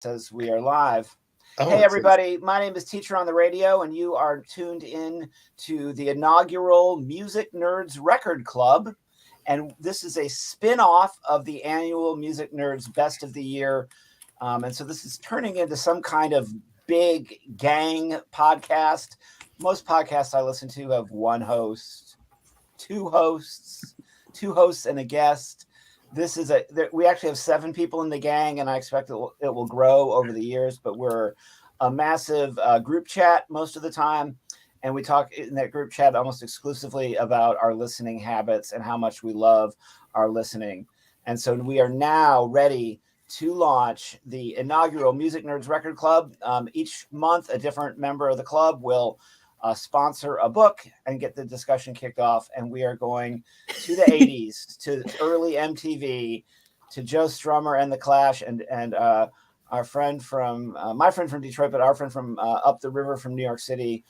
Says we are live. Oh, Hey, it says, everybody. My name is Teacher on the Radio, and you are tuned in to the inaugural Music Nerds Record Club. And this is a spin off of the annual Music Nerds Best of the Year. And so this is turning into some kind of big gang podcast. Most podcasts I listen to have one host, two hosts, two hosts, and a guest. This is we actually have seven people in the gang, and I expect it will grow over the years. But we're a massive group chat most of the time, and we talk in that group chat almost exclusively about our listening habits and how much we love our listening. And so we are now ready to launch the inaugural Music Nerds Record Club. Each month, a different member of the club will sponsor a book and get the discussion kicked off. And we are going to the 80s, to early MTV, to Joe Strummer and the Clash, and our friend from my friend from Detroit, but our friend from up the river from New York City.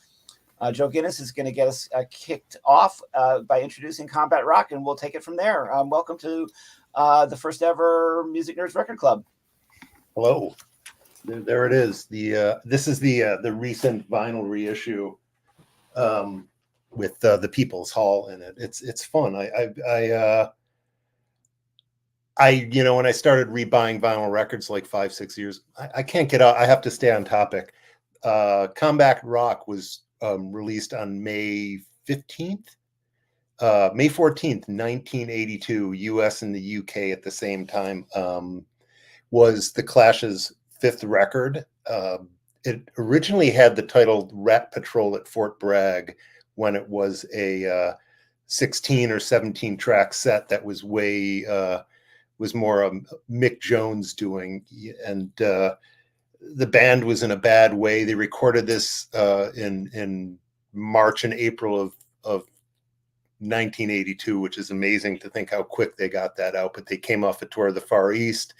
Joe Guinness is going to get us kicked off by introducing Combat Rock, and we'll take it from there. Welcome to the first ever Music Nerds Record Club. hello. There it is. This is the recent vinyl reissue with the People's Hall in it. It's fun. When I started rebuying vinyl records like 5-6 years, I can't get out. I have to stay on topic. Combat Rock was released on May 15th. May 14th, 1982, US and the UK at the same time, was the Clash's fifth record. It originally had the title Rat Patrol at Fort Bragg when it was a 16 or 17 track set that was was more Mick Jones doing. And the band was in a bad way. They recorded this in March and April of 1982, which is amazing to think how quick they got that out. But they came off a tour of the Far East,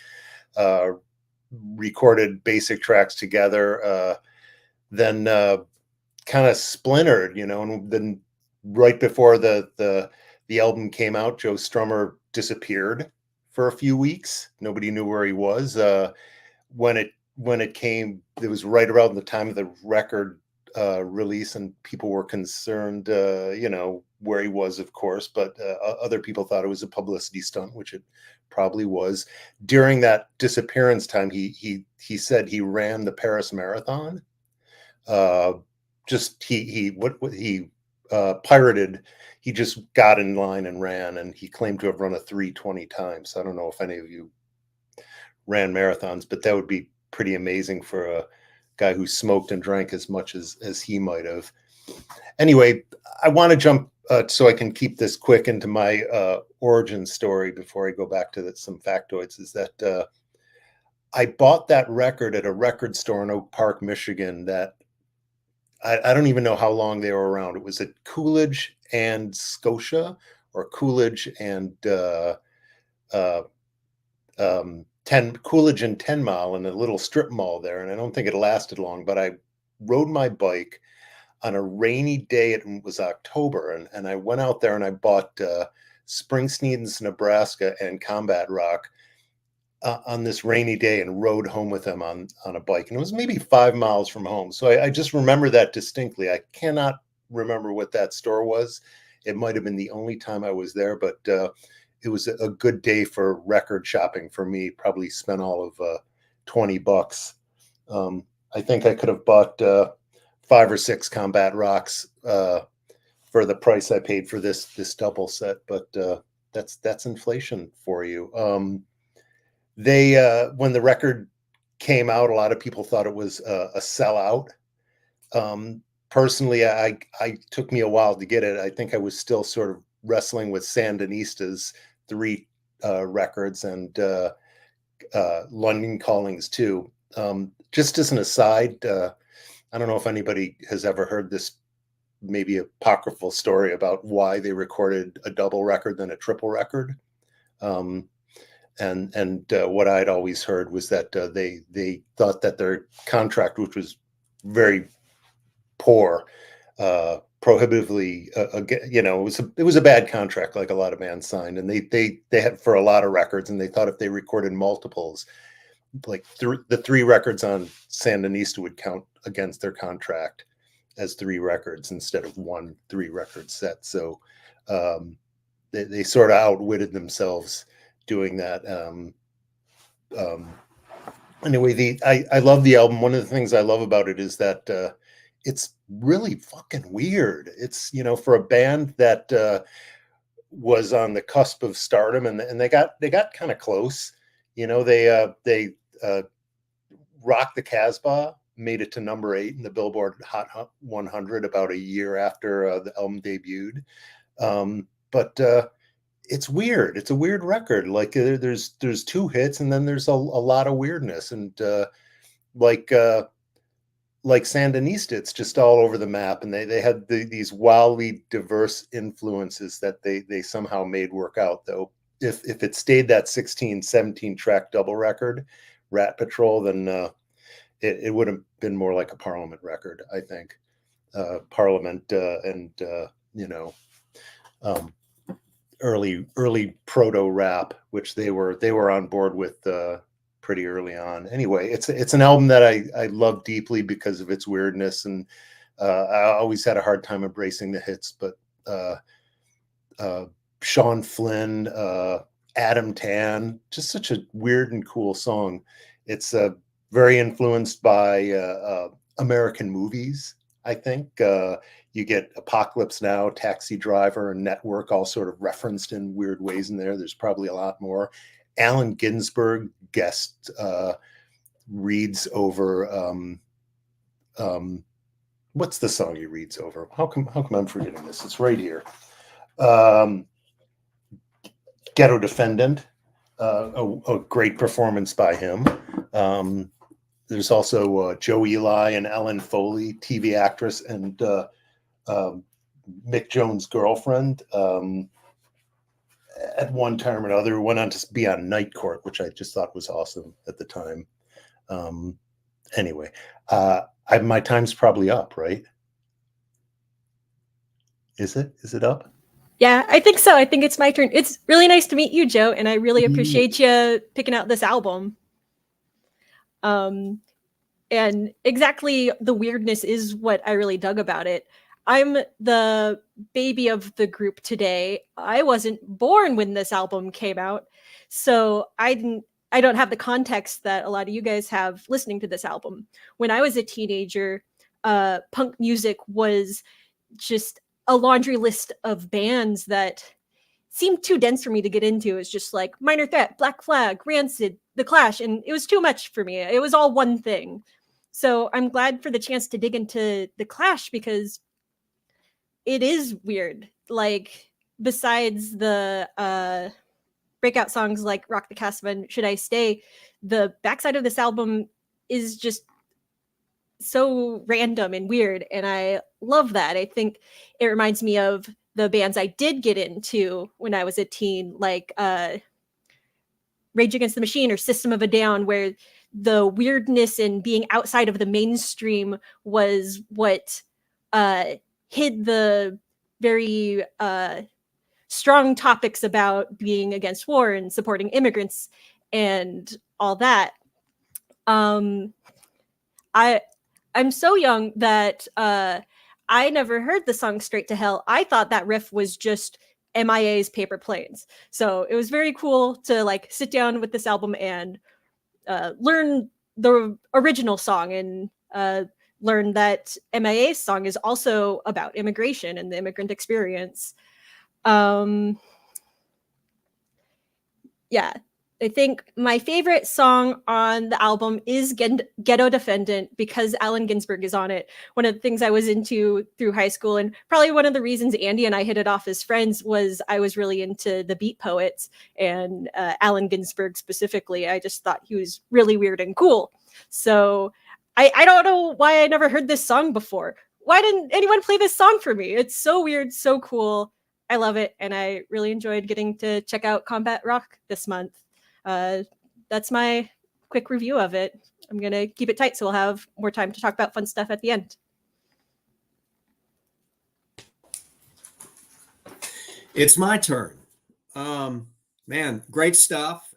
recorded basic tracks together, then kind of splintered, and then right before the album came out, Joe Strummer disappeared for a few weeks. Nobody knew where he was. When it came, it was right around the time of the record release, and people were concerned, where he was, of course, but other people thought it was a publicity stunt, which it probably was. During that disappearance time, he said he ran the Paris Marathon. He pirated. He just got in line and ran, and he claimed to have run a 3:20 times. I don't know if any of you ran marathons, but that would be pretty amazing for a guy who smoked and drank as much as he might have. Anyway, I want to jump so I can keep this quick into my origin story before I go back to some factoids. Is that I bought that record at a record store in Oak Park, Michigan. That I don't even know how long they were around. It was at Coolidge and Scotia, or Coolidge and Coolidge and 10 Mile, in a little strip mall there. And I don't think it lasted long, but I rode my bike on a rainy day. It was October, and I went out there and I bought Springsteen's Nebraska and Combat Rock on this rainy day, and rode home with them on a bike. And it was maybe 5 miles from home. So I just remember that distinctly. I cannot remember what that store was. It might have been the only time I was there, but it was a good day for record shopping for me. Probably spent all of $20. I think I could have bought 5 or 6 Combat Rocks for the price I paid for this double set, but that's inflation for you. When the record came out, a lot of people thought it was a sellout. Personally, I took me a while to get it. I think I was still sort of wrestling with Sandinistas 3 records, and London Callings too. Just as an aside, I don't know if anybody has ever heard this maybe apocryphal story about why they recorded a double record than a triple record. And what I'd always heard was that they thought that their contract, which was very poor, prohibitively, it was a bad contract, like a lot of bands signed, and they had for a lot of records, and they thought if they recorded multiples, like the 3 records on Sandinista would count against their contract as 3 records instead of 1 3-record set. So they sort of outwitted themselves doing that. Anyway, I love the album. One of the things I love about it is that it's really fucking weird. It's, you know, for a band that was on the cusp of stardom, and they got kind of close. You know, they Rock the Casbah made it to number 8 in the Billboard Hot 100 about a year after the album debuted. But it's weird. It's a weird record. Like there's 2 hits, and then there's a lot of weirdness, and like Sandinista, it's just all over the map, and they had these wildly diverse influences that they somehow made work out. Though if it stayed that 16-17 track double record, Rat Patrol, then it would have been more like a Parliament record, I think. Parliament and you know, early proto rap, which they were on board with pretty early on. Anyway, it's an album that I love deeply because of its weirdness, and I always had a hard time embracing the hits, but Sean Flynn, Adam Tan, just such a weird and cool song. It's very influenced by American movies, I think. You get Apocalypse Now, Taxi Driver, and Network all sort of referenced in weird ways in there. There's probably a lot more. Allen Ginsberg guest reads over what's the song he reads over? How come I'm forgetting this? It's right here. Ghetto Defendant, a great performance by him. There's also Joe Eli and Ellen Foley, TV actress, and Mick Jones' girlfriend. At one time or another, went on to be on Night Court, which I just thought was awesome at the time. Anyway, my time's probably up, right? Is it up? Yeah, I think so. I think it's my turn. It's really nice to meet you, Joe, and I really appreciate you picking out this album. And exactly the weirdness is what I really dug about it. I'm the baby of the group today. I wasn't born when this album came out, so I don't have the context that a lot of you guys have listening to this album. When I was a teenager, punk music was just a laundry list of bands that seemed too dense for me to get into. It's just like Minor Threat, Black Flag, Rancid, The Clash, and it was too much for me. It was all one thing. So I'm glad for the chance to dig into The Clash because it is weird. Like, besides the breakout songs like Rock the Casbah and Should I Stay, the backside of this album is just so random and weird, and I love that. I think it reminds me of the bands I did get into when I was a teen, like Rage Against the Machine or System of a Down, where the weirdness and being outside of the mainstream was what hid the very strong topics about being against war and supporting immigrants and all that. I'm so young that I never heard the song Straight to Hell. I thought that riff was just MIA's Paper Planes. So it was very cool to like sit down with this album and learn the original song and learn that MIA's song is also about immigration and the immigrant experience. Yeah. I think my favorite song on the album is Ghetto Defendant because Allen Ginsberg is on it. One of the things I was into through high school, and probably one of the reasons Andy and I hit it off as friends, was I was really into the Beat Poets and Allen Ginsberg specifically. I just thought he was really weird and cool. So I don't know why I never heard this song before. Why didn't anyone play this song for me? It's so weird, so cool. I love it, and I really enjoyed getting to check out Combat Rock this month. That's my quick review of it. I'm going to keep it tight so we'll have more time to talk about fun stuff at the end. It's my turn. Man, great stuff.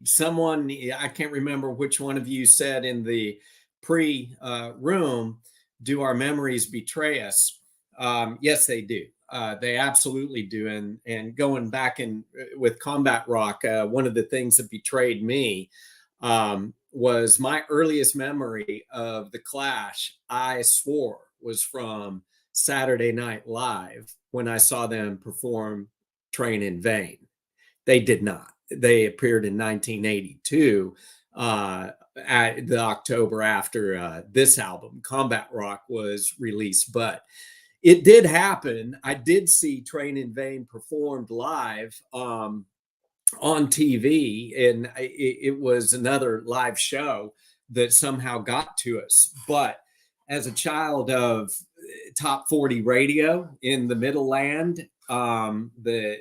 someone, I can't remember which one of you said in the room, do our memories betray us? Yes, they do. They absolutely do. And going back in with Combat Rock, one of the things that betrayed me was my earliest memory of the Clash. I swore was from Saturday Night Live when I saw them perform Train in Vain. They did not. They appeared in 1982, at the October after this album, Combat Rock, was released. But it did happen. I did see Train in Vain performed live on TV, and it was another live show that somehow got to us. But as a child of top 40 radio in the Middleland, that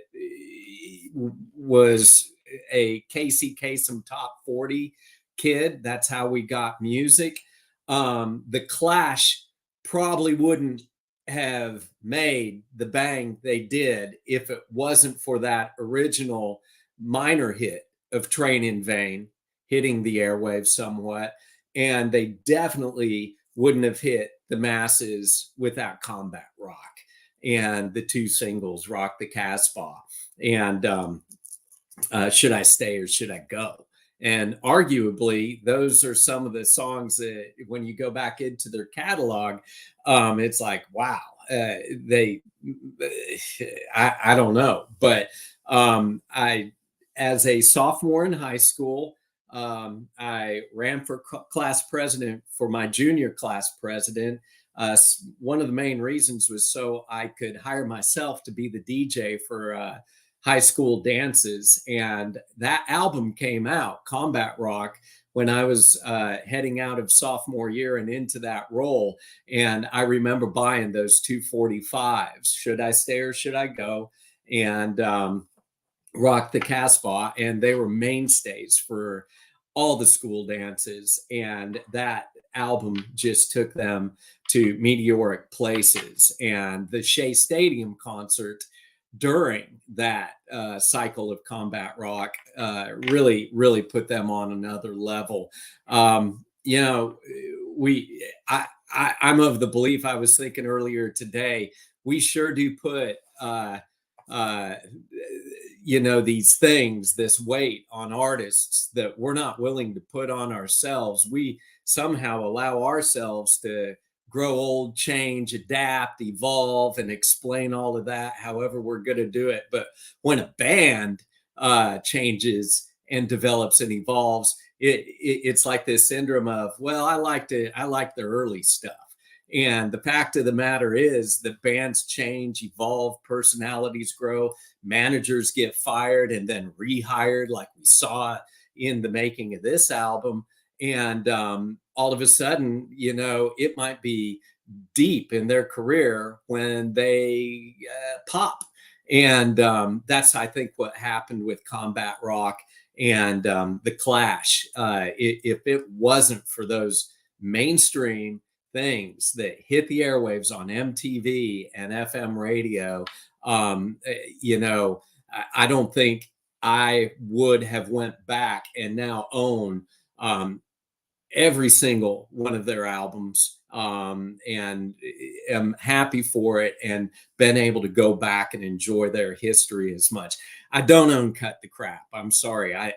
was a Casey Kasem top 40 kid. That's how we got music. The Clash probably wouldn't have made the bang they did if it wasn't for that original minor hit of Train in Vain hitting the airwaves somewhat. And they definitely wouldn't have hit the masses without Combat Rock and the two singles, Rock the Casbah and Should I Stay or Should I Go? And arguably, those are some of the songs that when you go back into their catalog, it's like, wow, I don't know. But as a sophomore in high school, I ran for class president for my junior class president. One of the main reasons was so I could hire myself to be the DJ for high school dances. And that album came out, Combat Rock, when I was heading out of sophomore year and into that role. And I remember buying those 245s, Should I Stay or Should I Go? And Rock the Casbah. And they were mainstays for all the school dances. And that album just took them to meteoric places. And the Shea Stadium concert during that cycle of Combat Rock really put them on another level. I'm of the belief, I was thinking earlier today, we sure do put these things, this weight on artists that we're not willing to put on ourselves. We somehow allow ourselves to grow old, change, adapt, evolve, and explain all of that however we're going to do it. But when a band changes and develops and evolves, it's like this syndrome of, well, I like the early stuff. And the fact of the matter is that bands change, evolve, personalities grow, managers get fired and then rehired, like we saw in the making of this album. And all of a sudden, it might be deep in their career when they pop. And that's, I think, what happened with Combat Rock and the Clash. If it wasn't for those mainstream things that hit the airwaves on MTV and FM radio, I don't think I would have went back and now own every single one of their albums, and am happy for it and been able to go back and enjoy their history as much. I don't own Cut the Crap. I'm sorry. I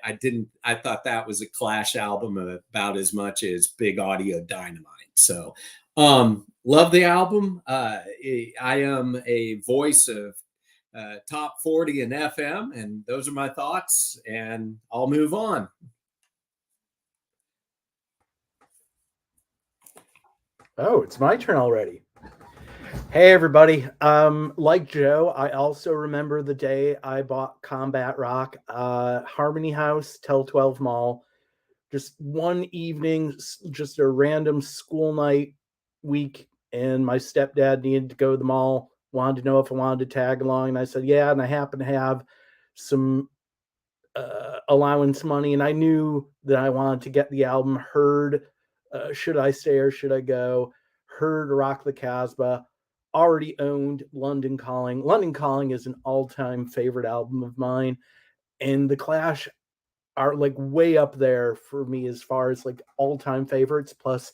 thought that was a Clash album about as much as Big Audio Dynamite. So love the album. I am a voice of top 40 and FM, and those are my thoughts, and I'll move on. Oh, it's my turn already. Hey, everybody. Like Joe, I also remember the day I bought Combat Rock, Harmony House, Tel 12 Mall. Just one evening, just a random school night week, and my stepdad needed to go to the mall, wanted to know if I wanted to tag along, and I said, yeah, and I happen to have some allowance money, and I knew that I wanted to get the album, heard Should I Stay or Should I Go, heard Rock the Casbah, already owned London Calling. London Calling is an all-time favorite album of mine, and the Clash are like way up there for me as far as like all-time favorites. Plus,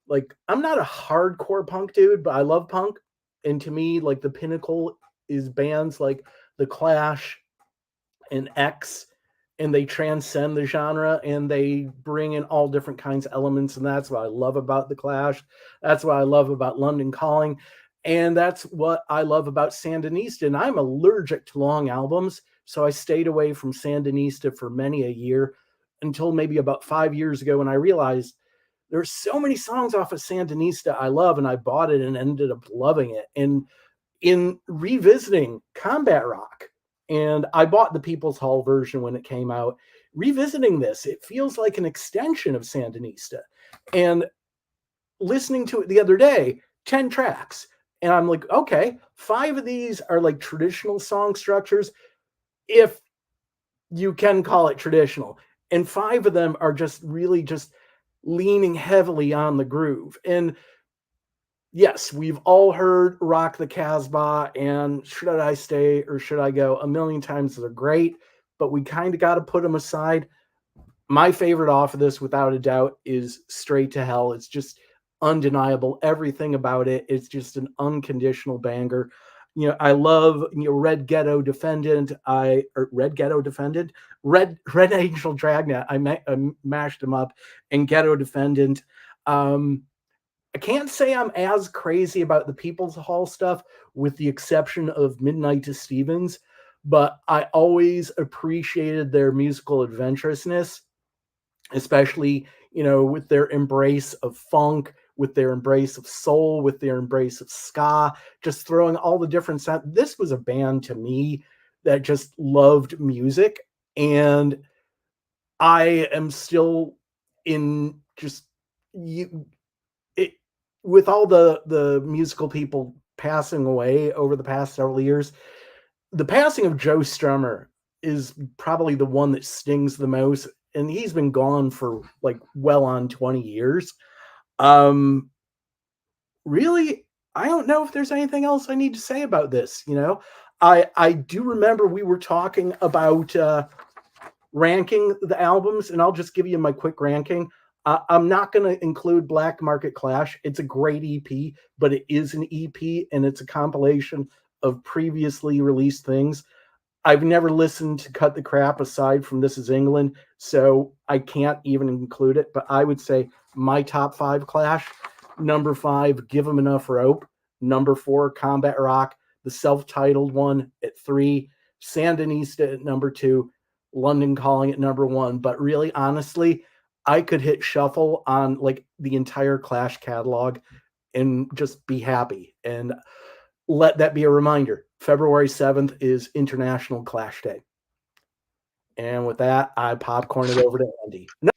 like, I'm not a hardcore punk dude, but I love punk. And to me, like, the pinnacle is bands like the Clash and X, and they transcend the genre and they bring in all different kinds of elements. And that's what I love about the Clash. That's what I love about London Calling. And that's what I love about Sandinista. And I'm allergic to long albums, so I stayed away from Sandinista for many a year until maybe about 5 years ago when I realized there's so many songs off of Sandinista I love, and I bought it and ended up loving it. And in revisiting Combat Rock, and I bought the People's Hall version when it came out, revisiting this, it feels like an extension of Sandinista. And listening to it the other day, 10 tracks. And I'm like, okay, 5 of these are like traditional song structures, if you can call it traditional. And 5 of them are just really just leaning heavily on the groove. And yes, we've all heard Rock the Casbah and Should I Stay or Should I Go a million times. They're great, but we kind of got to put them aside. My favorite off of this, without a doubt, is Straight to Hell. It's just undeniable. Everything about it. It's just an unconditional banger. I love, Red Ghetto Defendant. Red Angel Dragnet. I mashed them up, and Ghetto Defendant. I can't say I'm as crazy about the People's Hall stuff, with the exception of Midnight to Stevens, but I always appreciated their musical adventurousness, especially, with their embrace of funk, with their embrace of soul, with their embrace of ska, just throwing all the different sounds. This was a band to me that just loved music, and I am still in just with all the musical people passing away over the past several years. The passing of Joe Strummer is probably the one that stings the most, and he's been gone for like well on 20 years. Really, I don't know if there's anything else I need to say about this. I do remember we were talking about ranking the albums, and I'll just give you my quick ranking. I'm not going to include Black Market Clash. It's a great EP, but it is an EP, and it's a compilation of previously released things. I've never listened to Cut the Crap aside from This Is England, so I can't even include it. But I would say my top 5 Clash: number 5, Give 'Em Enough Rope; number 4, Combat Rock, the self-titled one, at 3, Sandinista at number 2, London Calling at number 1. But really, honestly, I could hit shuffle on like the entire Clash catalog and just be happy. And let that be a reminder. February 7th is International Clash Day. And with that, I popcorn it over to Andy. No.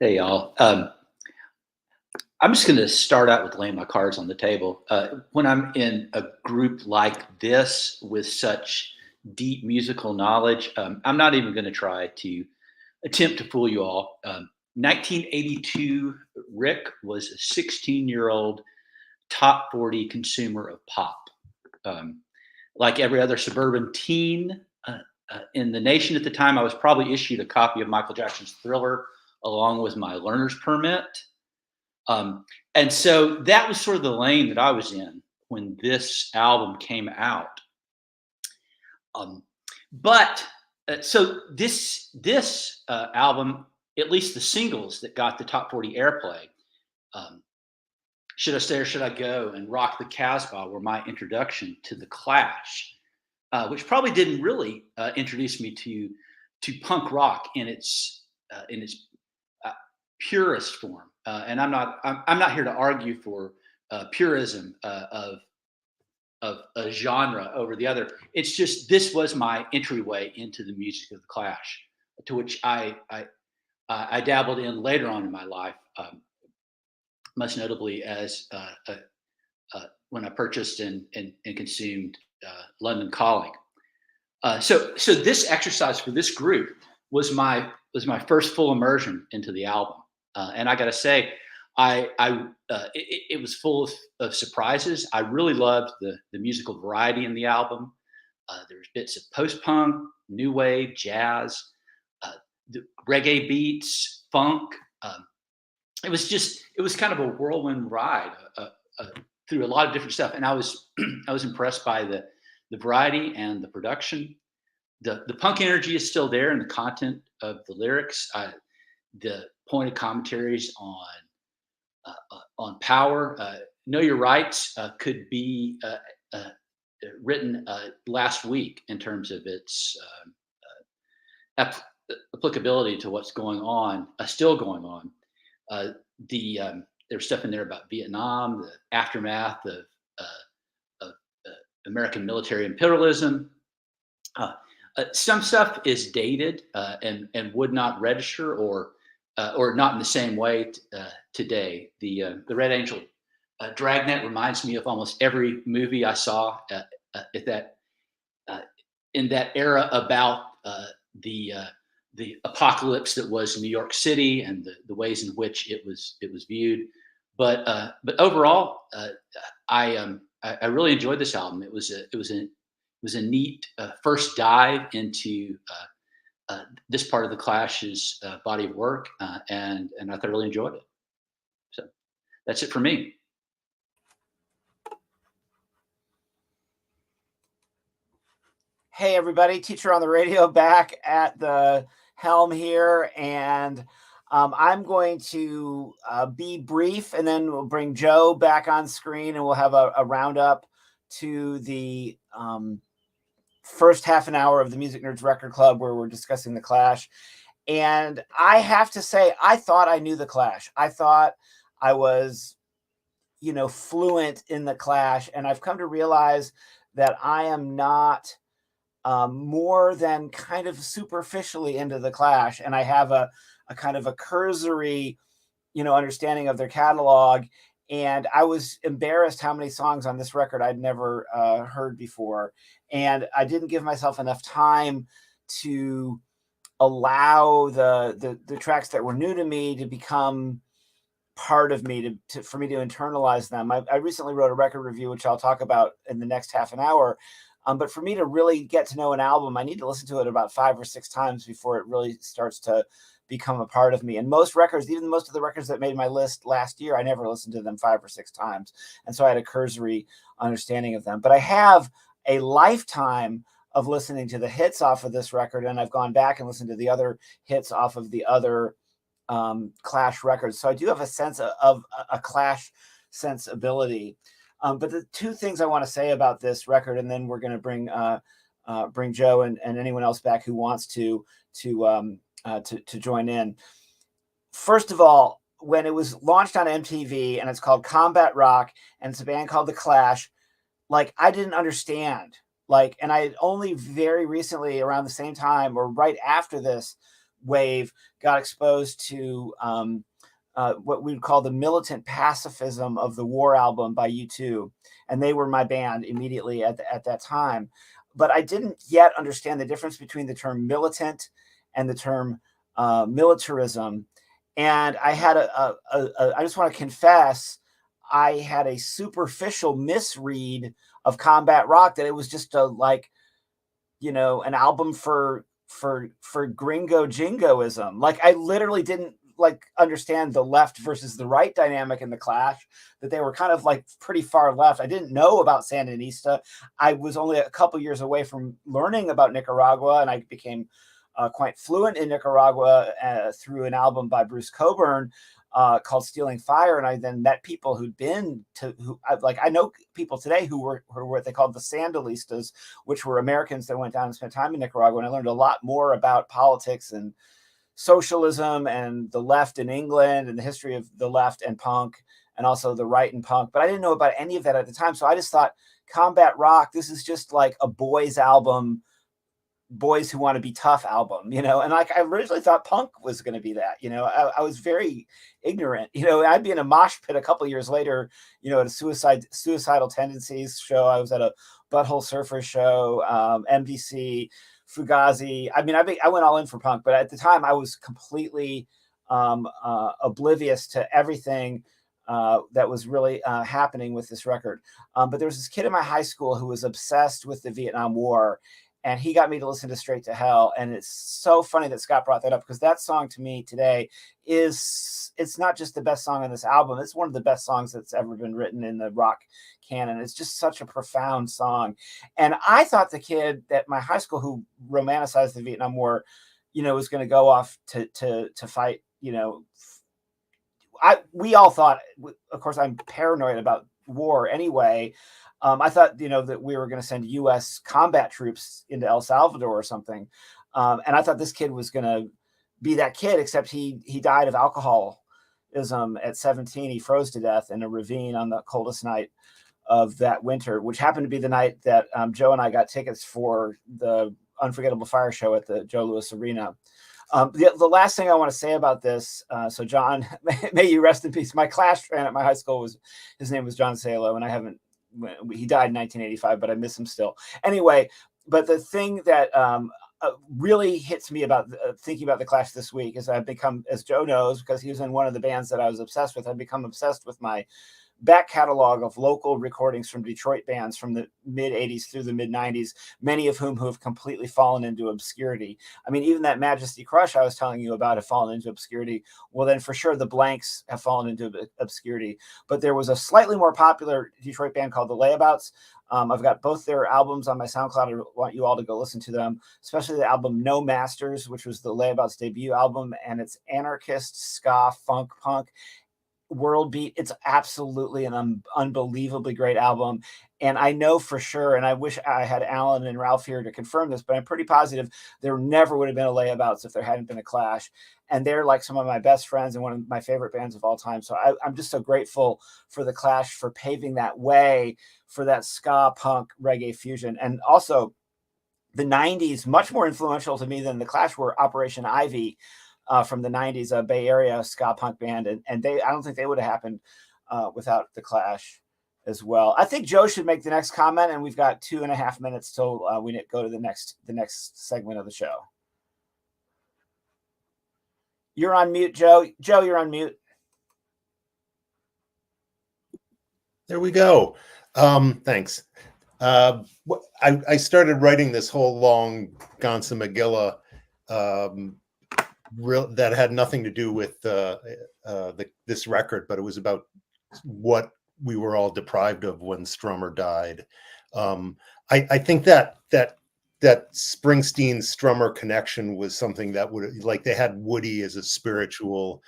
Hey, y'all. I'm just going to start out with laying my cards on the table. When I'm in a group like this with such deep musical knowledge, I'm not even going to try to attempt to fool you all. 1982, Rick was a 16-year-old top 40 consumer of pop. Like every other suburban teen in the nation at the time, I was probably issued a copy of Michael Jackson's Thriller along with my learner's permit. And so that was sort of the lane that I was in when this album came out. So this album, at least the singles that got the top 40 airplay, Should I Stay or Should I Go and Rock the Casbah, were my introduction to the Clash, which probably didn't really introduce me to punk rock in its purest form. And I'm not here to argue for purism of a genre over the other. It's just, this was my entryway into the music of the Clash, to which I dabbled in later on in my life, most notably as when I purchased and consumed London Calling. So this exercise for this group was my first full immersion into the album, and I got to say, it was full of surprises. I really loved the musical variety in the album. There's bits of post-punk, new wave, jazz, the reggae beats, funk. It was kind of a whirlwind ride through a lot of different stuff. And I was impressed by the variety and the production. The punk energy is still there in the content of the lyrics. The pointed commentaries on power. Know Your Rights could be written last week in terms of its applicability to what's going on, still going on. There's stuff in there about Vietnam, the aftermath of American military imperialism. Some stuff is dated and would not register or not in the same way today. The Red Angel Dragnet reminds me of almost every movie I saw in that era about the apocalypse that was New York City and the ways in which it was viewed. But overall, I really enjoyed this album. It was a neat first dive into this part of the Clash's body of work, and I thoroughly enjoyed it. So that's it for me. Hey everybody, Teacher on the Radio back at the helm here, and I'm going to be brief, and then we'll bring Joe back on screen, and we'll have a roundup to the first half an hour of the Music Nerds Record Club, where we're discussing the Clash. And I have to say, I thought I knew the Clash. I thought I was, fluent in the Clash, and I've come to realize that I am not more than kind of superficially into the Clash, and I have a kind of a cursory, understanding of their catalog. And I was embarrassed how many songs on this record I'd never heard before, and I didn't give myself enough time to allow the tracks that were new to me to become part of me, for me to internalize them. I recently wrote a record review, which I'll talk about in the next half an hour. But for me to really get to know an album, I need to listen to it about 5 or 6 times before it really starts to become a part of me. And most records, even most of the records that made my list last year, I never listened to them 5 or 6 times. And so I had a cursory understanding of them. But I have a lifetime of listening to the hits off of this record, and I've gone back and listened to the other hits off of the other Clash records. So I do have a sense of a Clash sensibility. But the 2 things I want to say about this record, and then we're going to bring Joe and anyone else back who wants to join in. First of all, when it was launched on MTV and it's called Combat Rock and it's a band called The Clash, I didn't understand. And I had only very recently, around the same time or right after this wave, got exposed to what we would call the militant pacifism of the War album by U2. And they were my band immediately at that time. But I didn't yet understand the difference between the term militant and the term militarism. And I had I just want to confess, I had a superficial misread of Combat Rock, that it was just an album for gringo jingoism. I literally didn't understand the left versus the right dynamic in the Clash, that they were kind of pretty far left. I didn't know about Sandinista. I was only a couple years away from learning about Nicaragua, and I became quite fluent in Nicaragua through an album by Bruce Cockburn called Stealing Fire. And I then met people who'd been to, I know people today who were what they called the Sandinistas, which were Americans that went down and spent time in Nicaragua. And I learned a lot more about politics and socialism and the left in England and the history of the left and punk, and also the right and punk. But I didn't know about any of that at the time. So I just thought Combat Rock, this is just like a boys album, boys who want to be tough album, and I originally thought punk was going to be that. I was very ignorant. I'd be in a mosh pit a couple of years later, at a Suicidal Tendencies show. I was at a Butthole Surfers show, MDC, Fugazi. I went all in for punk, but at the time I was completely oblivious to everything that was really happening with this record. But there was this kid in my high school who was obsessed with the Vietnam War, and he got me to listen to Straight to Hell. And it's so funny that Scott brought that up, because that song to me today it's not just the best song on this album. It's one of the best songs that's ever been written in the rock canon. It's just such a profound song. And I thought the kid at my high school who romanticized the Vietnam War, was going to go off to fight, we all thought, of course, I'm paranoid about war anyway. I thought, that we were going to send U.S. combat troops into El Salvador or something. And I thought this kid was going to be that kid, except he died of alcoholism at 17. He froze to death in a ravine on the coldest night of that winter, which happened to be the night that Joe and I got tickets for the Unforgettable Fire Show at the Joe Louis Arena. The last thing I want to say about this, so John, may you rest in peace. My Clash fan at my high school his name was John Salo, and he died in 1985, but I miss him still. Anyway, but the thing that really hits me about thinking about the Clash this week is I've become, as Joe knows, because he was in one of the bands that I was obsessed with, I've become obsessed with my back catalog of local recordings from Detroit bands from the mid 80s through the mid 90s, many of whom have completely fallen into obscurity. I mean, even that Majesty Crush I was telling you about have fallen into obscurity. Well, then for sure the Blanks have fallen into obscurity. But there was a slightly more popular Detroit band called the Layabouts. I've got both their albums on my SoundCloud. I want you all to go listen to them, especially the album No Masters, which was the Layabouts debut album, and it's anarchist, ska, funk, punk, world beat. It's absolutely an unbelievably great album. And I know for sure, and I wish I had Alan and Ralph here to confirm this, but I'm pretty positive there never would have been a Layabouts if there hadn't been a Clash. And they're like some of my best friends and one of my favorite bands of all time. So I'm just so grateful for the Clash for paving that way for that ska, punk, reggae fusion. And also the 90s, much more influential to me than the Clash were Operation Ivy, from the 90s, a Bay Area ska punk band. And I don't think they would have happened without the Clash as well. I think Joe should make the next comment, and we've got 2.5 minutes till we go to the next segment of the show. You're on mute, Joe. Joe, you're on mute. There we go. Thanks. I started writing this whole long Gonza Magilla that had nothing to do with this record, but it was about what we were all deprived of when Strummer died. I think that Springsteen Strummer connection was something that would, like, they had Woody as a spiritual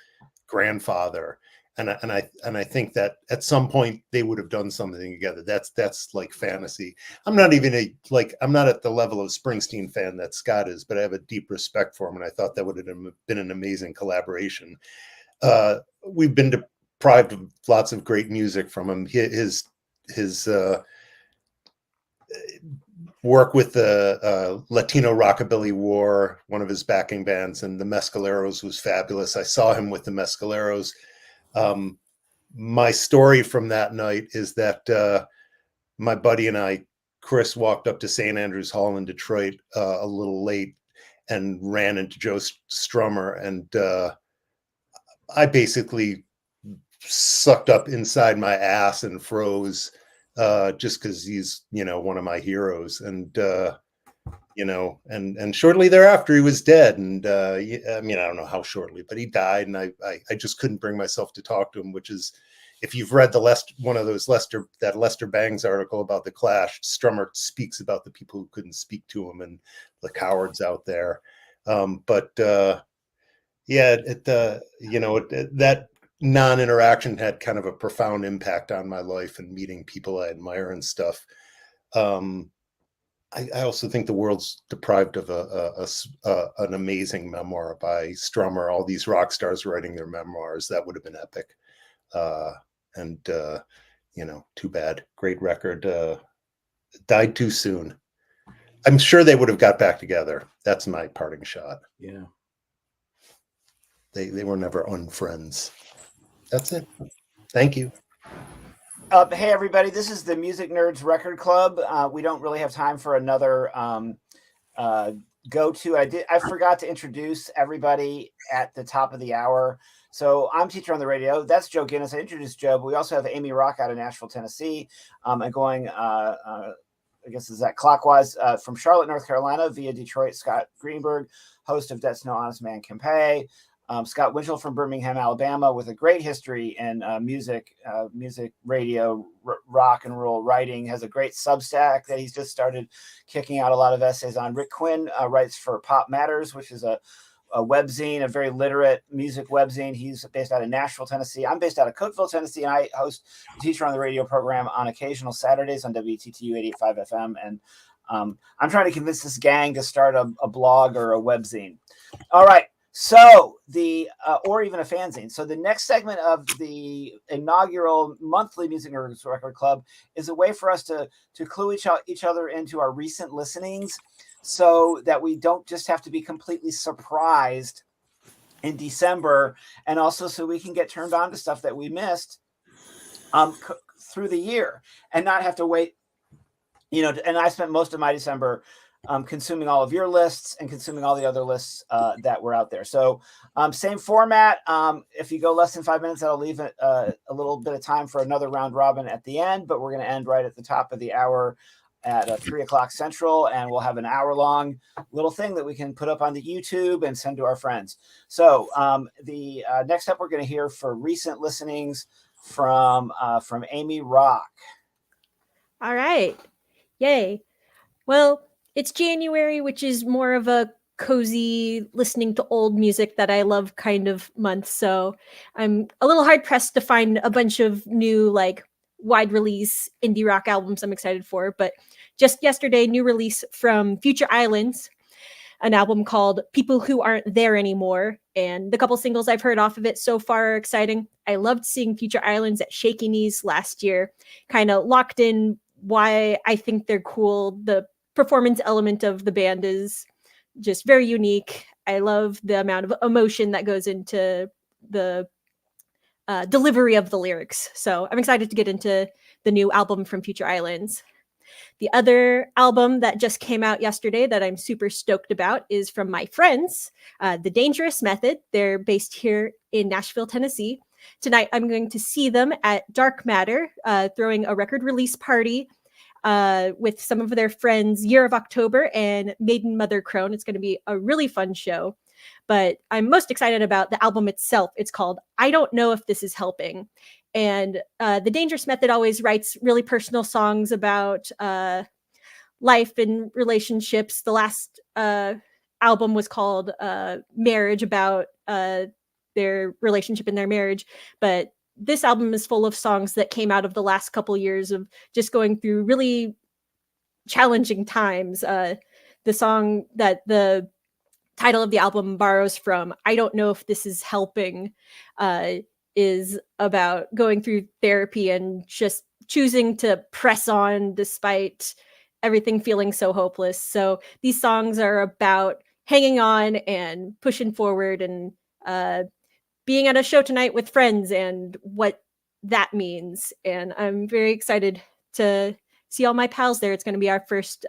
grandfather, and I think that at some point they would have done something together. That's like fantasy. I'm not at the level of Springsteen fan that Scott is, but I have a deep respect for him, and I thought that would have been an amazing collaboration. We've been deprived of lots of great music from him. His work with the Latino Rockabilly War, one of his backing bands, and the Mescaleros was fabulous. I saw him with the Mescaleros. My story from that night is that my buddy and I, Chris, walked up to St. Andrews Hall in Detroit a little late and ran into Joe Strummer, and I basically sucked up inside my ass and froze just because he's, one of my heroes. And and shortly thereafter he was dead. And I don't know how shortly, but he died, and I just couldn't bring myself to talk to him, which is, if you've read that Lester Bangs article about the Clash, Strummer speaks about the people who couldn't speak to him and the cowards out there. That non-interaction had kind of a profound impact on my life and meeting people I admire and stuff. I also think the world's deprived of an amazing memoir by Strummer. All these rock stars writing their memoirs, that would have been epic. Too bad. Great record. Died too soon. I'm sure they would have got back together. That's my parting shot. Yeah. They were never unfriends. That's it. Thank you. Hey, everybody. This is the Music Nerds Record Club. We don't really have time for another go to. I forgot to introduce everybody at the top of the hour. So I'm Teacher on the Radio. That's Joe Guinness. I introduced Joe, but we also have Amy Rock out of Nashville, Tennessee, and going, I guess is that clockwise, from Charlotte, North Carolina, via Detroit, Scott Greenberg, host of That's No Honest Man Can Pay. Scott Winchell from Birmingham, Alabama, with a great history in music, radio, rock and roll writing, has a great Substack that he's just started kicking out a lot of essays on. Rick Quinn writes for Pop Matters, which is a webzine, a very literate music webzine. He's based out of Nashville, Tennessee. I'm based out of Cookeville, Tennessee, and I host the Teacher on the Radio program on occasional Saturdays on WTTU 88.5 FM. And I'm trying to convince this gang to start a blog or a webzine. All right. So or even a fanzine. So the next segment of the inaugural monthly Music Nerds Record Club is a way for us to clue each other into our recent listenings, so that we don't just have to be completely surprised in December, and also so we can get turned on to stuff that we missed through the year and not have to wait. And I spent most of my December consuming all of your lists and consuming all the other lists that were out there. So same format. If you go less than 5 minutes, that'll leave a little bit of time for another round robin at the end, but we're going to end right at the top of the hour at 3 o'clock Central, and we'll have an hour-long little thing that we can put up on the YouTube and send to our friends. So the next up, we're going to hear for recent listenings from Amy Rock. All right. Yay. Well, it's January, which is more of a cozy listening to old music that I love kind of month. So I'm a little hard pressed to find a bunch of new, like, wide release indie rock albums I'm excited for. But just yesterday, new release from Future Islands, an album called People Who Aren't There Anymore. And the couple singles I've heard off of it so far are exciting. I loved seeing Future Islands at Shaky Knees last year, kind of locked in why I think they're cool. The performance element of the band is just very unique. I love the amount of emotion that goes into the delivery of the lyrics. So I'm excited to get into the new album from Future Islands. The other album that just came out yesterday that I'm super stoked about is from my friends, The Dangerous Method. They're based here in Nashville, Tennessee. Tonight, I'm going to see them at Dark Matter, throwing a record release party with some of their friends, Year of October and Maiden Mother Crone. It's going to be a really fun show. But I'm most excited about the album itself. It's called I Don't Know If This Is Helping. And The Dangerous Method always writes really personal songs about life and relationships. The last album was called Marriage, about their relationship in their marriage. But this album is full of songs that came out of the last couple years of just going through really challenging times. The song that the title of the album borrows from, I Don't Know If This Is Helping, is about going through therapy and just choosing to press on despite everything feeling so hopeless. So these songs are about hanging on and pushing forward and being at a show tonight with friends and what that means. And I'm very excited to see all my pals there. It's going to be our first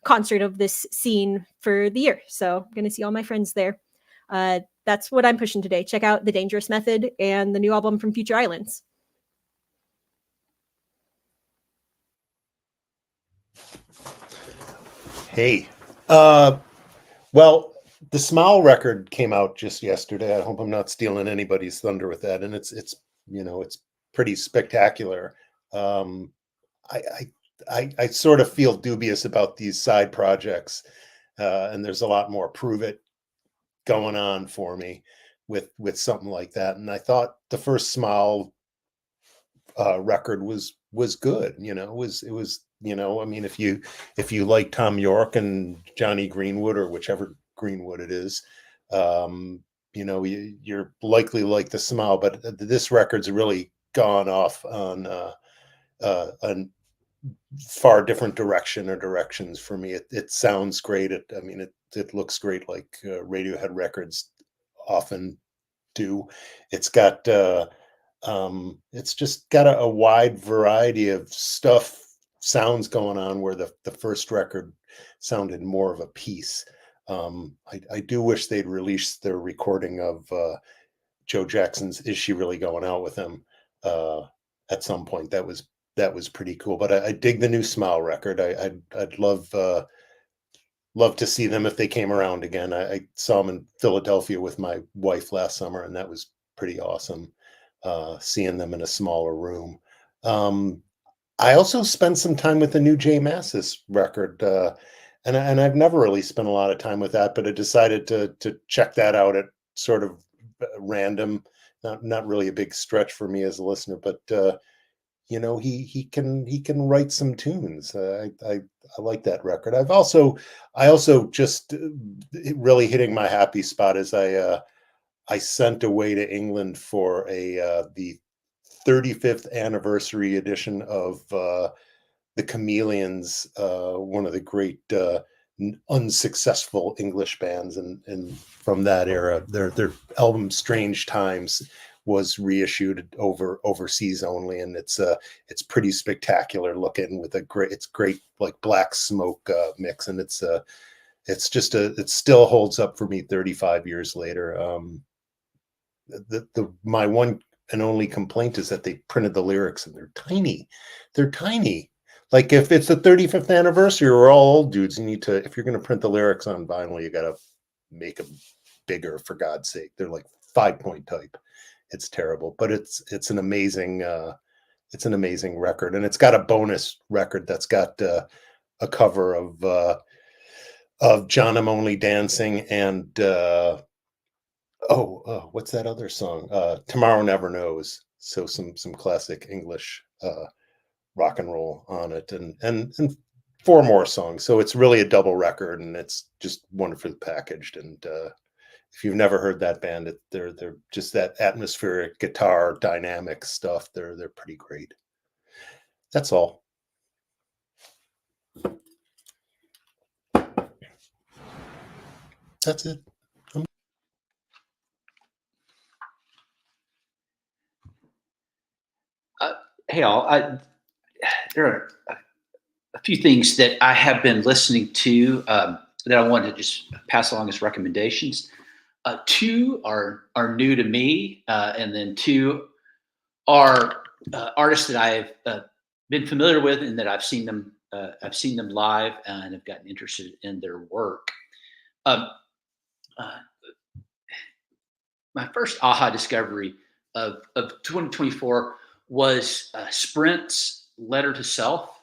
concert of this scene for the year. So I'm going to see all my friends there. That's what I'm pushing today. Check out The Dangerous Method and the new album from Future Islands. Hey, well, the Smile record came out just yesterday. I hope I'm not stealing anybody's thunder with that. And it's pretty spectacular. I sort of feel dubious about these side projects, and there's a lot more Prove It going on for me with something like that. And I thought the first Smile record was good. It was I mean, if you like Tom York and Johnny Greenwood, or whichever Greenwood it is, you're likely like the Smile. But this record's really gone off on a far different directions for me. It sounds great. It looks great, like Radiohead records often do. It's got it's just got a wide variety of sounds going on, where the first record sounded more of a piece. I do wish they'd release their recording of Joe Jackson's "Is She Really Going Out with Him" at some point. That was pretty cool. But I dig the new Smile record. I'd love to see them if they came around again. I saw them in Philadelphia with my wife last summer, and that was pretty awesome. Seeing them in a smaller room. I also spent some time with the new Jay Mascis record, and I've never really spent a lot of time with that, but I decided to check that out at sort of random. Not really a big stretch for me as a listener, but he can write some tunes. I like that record. I also just really hitting my happy spot is I sent away to England for the 35th anniversary edition of the Chameleons, one of the great unsuccessful English bands, and from that era, their album "Strange Times" was reissued overseas only, and it's pretty spectacular looking with it's great like Black Smoke mix, and it still holds up for me 35 years later. My one and only complaint is that they printed the lyrics and they're tiny. Like if it's the 35th anniversary, we're all old dudes. If you're going to print the lyrics on vinyl, you got to make them bigger, for God's sake. They're like 5-point type. It's terrible, but it's an amazing record, and it's got a bonus record that's got a cover of John I'm Only Dancing and what's that other song? Tomorrow Never Knows. So some classic English rock and roll on it, and 4 more songs. So it's really a double record, and it's just wonderfully packaged. And if you've never heard that band, they're just that atmospheric guitar dynamic stuff. They're pretty great. That's all. That's it. Hey, all. There are a few things that I have been listening to that I wanted to just pass along as recommendations. 2 are new to me, and then 2 are artists that I've been familiar with and that I've seen them live and have gotten interested in their work. My first aha discovery of 2024 was Sprint's "Letter to Self."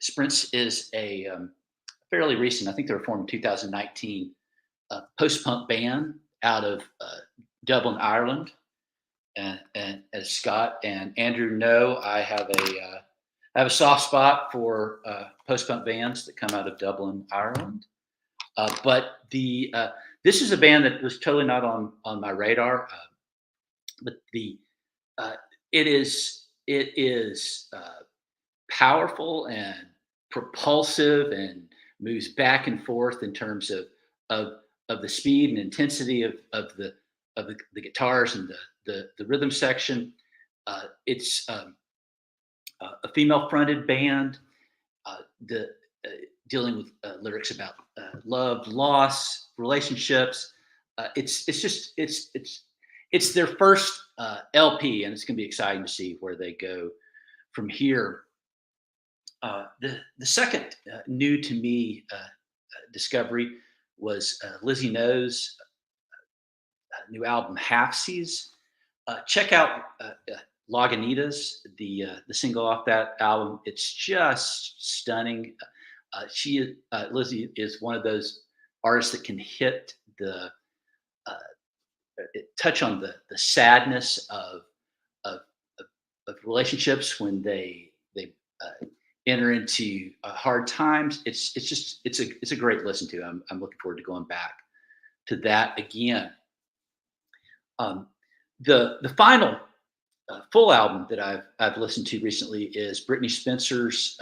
Sprint is a fairly recent, I think they were formed in 2019, post-punk band out of Dublin, Ireland. And as Scott and Andrew know, I have a soft spot for post-punk bands that come out of Dublin, Ireland. But this is a band that was totally not on my radar. But it is powerful and propulsive and moves back and forth in terms of the speed and intensity of the guitars and the rhythm section. It's a female-fronted band, dealing with lyrics about love, loss, relationships. It's their first LP, and it's going to be exciting to see where they go from here. The second new to me discovery was Lizzie No's new album Halfsies. Check out Lagunitas, the single off that album. It's just stunning. Lizzie is one of those artists that can hit touch on the sadness of relationships when they enter into hard times. It's a great listen to. I'm looking forward to going back to that again. The final full album that I've listened to recently is Brittney Spencer's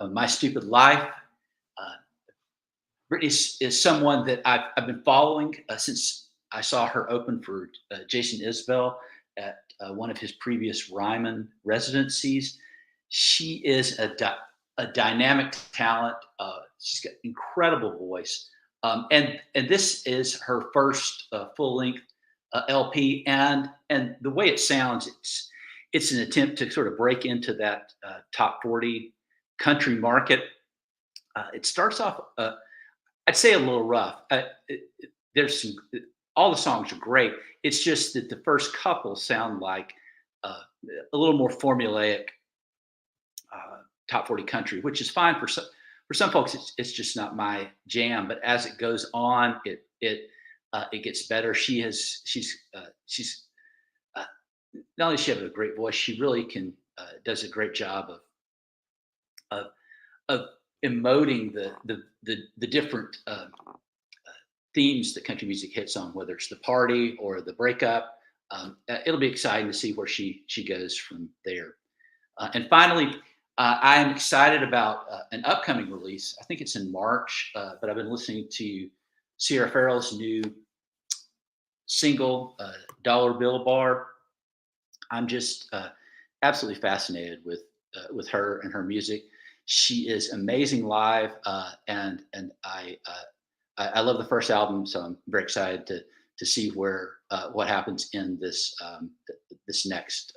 My Stupid Life. Brittney is someone that I've been following since I saw her open for Jason Isbell at one of his previous Ryman residencies. She is a dynamic talent, she's got incredible voice. And this is her first full length LP, and the way it sounds, it's an attempt to sort of break into that top 40 country market. It starts off, I'd say, a little rough. There's some, all the songs are great. It's just that the first couple sound like a little more formulaic top 40 country, which is fine for some folks. It's just not my jam. But as it goes on, it gets better. She's not only does she have a great voice, she really does a great job of emoting the different themes that country music hits on, whether it's the party or the breakup. It'll be exciting to see where she goes from there. And finally, I am excited about an upcoming release. I think it's in March, but I've been listening to Sierra Farrell's new single, Dollar Bill Bar. I'm just absolutely fascinated with her and her music. She is amazing live, and I love the first album, so I'm very excited to see what happens in this this next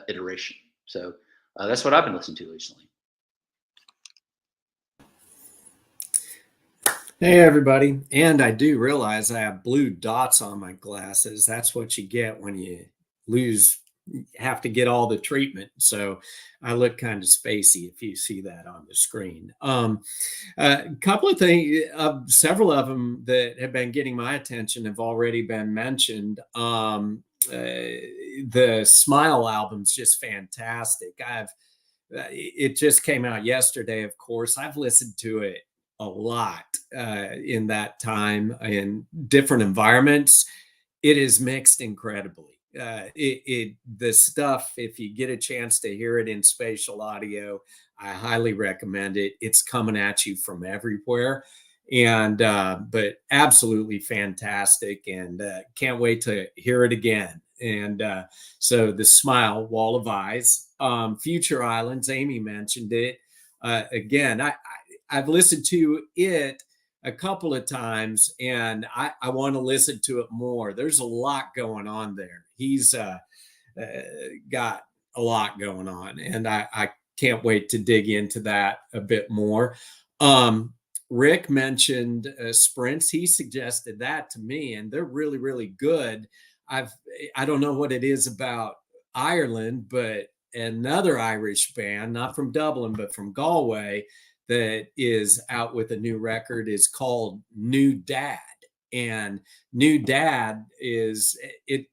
iteration. So that's what I've been listening to recently. Hey, everybody. And I do realize I have blue dots on my glasses. That's what you get when you have to get all the treatment. So I look kind of spacey if you see that on the screen. A couple of things, several of them that have been getting my attention have already been mentioned. The Smile album's just fantastic. It just came out yesterday, of course. I've listened to it a lot in that time in different environments. It is mixed incredibly. The stuff, if you get a chance to hear it in spatial audio, I highly recommend it. It's coming at you from everywhere, and but absolutely fantastic, and can't wait to hear it again. And so the Smile, Wall of Eyes, Future Islands, Amy mentioned it. Again, I've listened to it a couple of times, and I want to listen to it more. There's a lot going on there. He's got a lot going on, and I can't wait to dig into that a bit more. Rick mentioned Sprints. He suggested that to me, and they're really, really good. I don't know what it is about Ireland, but another Irish band, not from Dublin, but from Galway, that is out with a new record is called New Dad. And New Dad is it.